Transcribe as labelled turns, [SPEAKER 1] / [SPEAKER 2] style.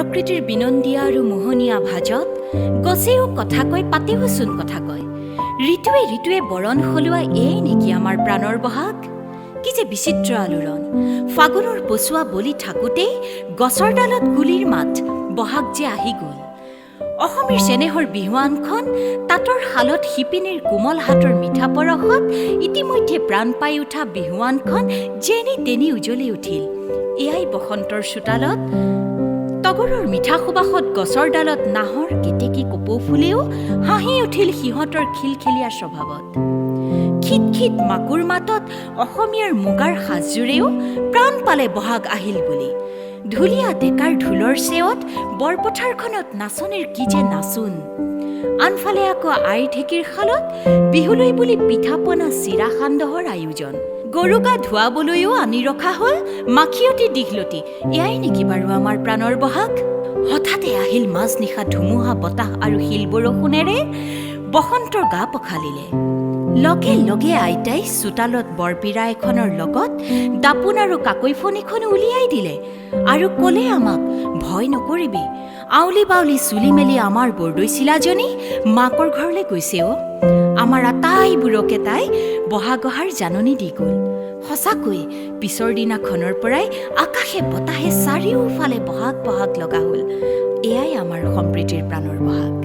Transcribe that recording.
[SPEAKER 1] প্ৰকৃতিৰ বিনন্দীয়া আৰু মোহনীয়া ভাজত গছেও কথা কয়, পাতেও চোন কথা কয়। ঋতুৱে ঋতুৱে বৰণ সলোৱা এই নেকি আমাৰ প্ৰাণৰ বহাগ? কি যে বিচিত্ৰ আলোড়ন! ফাগুনৰ পচুৱা বলি থাকোঁতেই গছৰ ডালত কুলিৰ মাত, বহাগ যে আহি গ'ল। অসমীৰ চেনেহৰ বিহুৱানখন তাঁতৰ শালত শিপিনীৰ কোমল হাতৰ মিঠা পৰশত ইতিমধ্যে প্ৰাণ পাই উঠা বিহুৱানখন যেনি তেনি উজ্বলি উঠিল। এয়াই বসন্তৰ চোতালত তগৰৰ মিঠা সুবাসত গছৰ ডালত নাহৰ কেতেকী কপৌ ফুলেও হাঁহি উঠিল সিহঁতৰ খিলখিলীয়া স্বভাৱত। খিট খিট মাকুৰ মাতত অসমীয়াৰ মুগাৰ সাজযোৰেও প্ৰাণ পালে বহাগ আহিল বুলি। ঢুলীয়া ডেকাৰ ঢোলৰ চেৱত বৰপথাৰখনত নাচনীৰ কি যে নাচোন। আনফালে আকৌ আই ঢেঁকীৰ শালত বিহুলৈ বুলি পিঠা পনা চিৰা সান্দহৰ আয়োজন। গৰু গা ধুৱাবলৈও আনি ৰখা হ'ল মাখিয়তী দীঘলতি। এয়াই নেকি বাৰু আমাৰ প্ৰাণৰ বহাগ? হঠাতে আহিল মাজনিশা ধুমুহা বতাহ আৰু শিল বৰষুণেৰে বসন্তৰ গা পখালিলে। লগে লগে আইতাই চোতালত বৰপিৰা এখনৰ লগত দাপোন আৰু কাকৈফণিখন উলিয়াই দিলে আৰু ক'লে আমাক, ভয় নকৰিবি, আউলি বাউলি চুলি মেলি আমাৰ বৰদৈচিলাজনী মাকৰ ঘৰলৈ গৈছে অ'। আমাৰ আটাইবোৰকে তাই বহাগ অহাৰ জাননী দি গ'ল। সঁচাকৈ পিছৰ দিনাখনৰ পৰাই আকাশে বতাহে চাৰিওফালে বহাগ বহাগ লগা হ'ল। এয়াই আমাৰ সম্প্ৰীতিৰ প্ৰাণৰ বহাগ।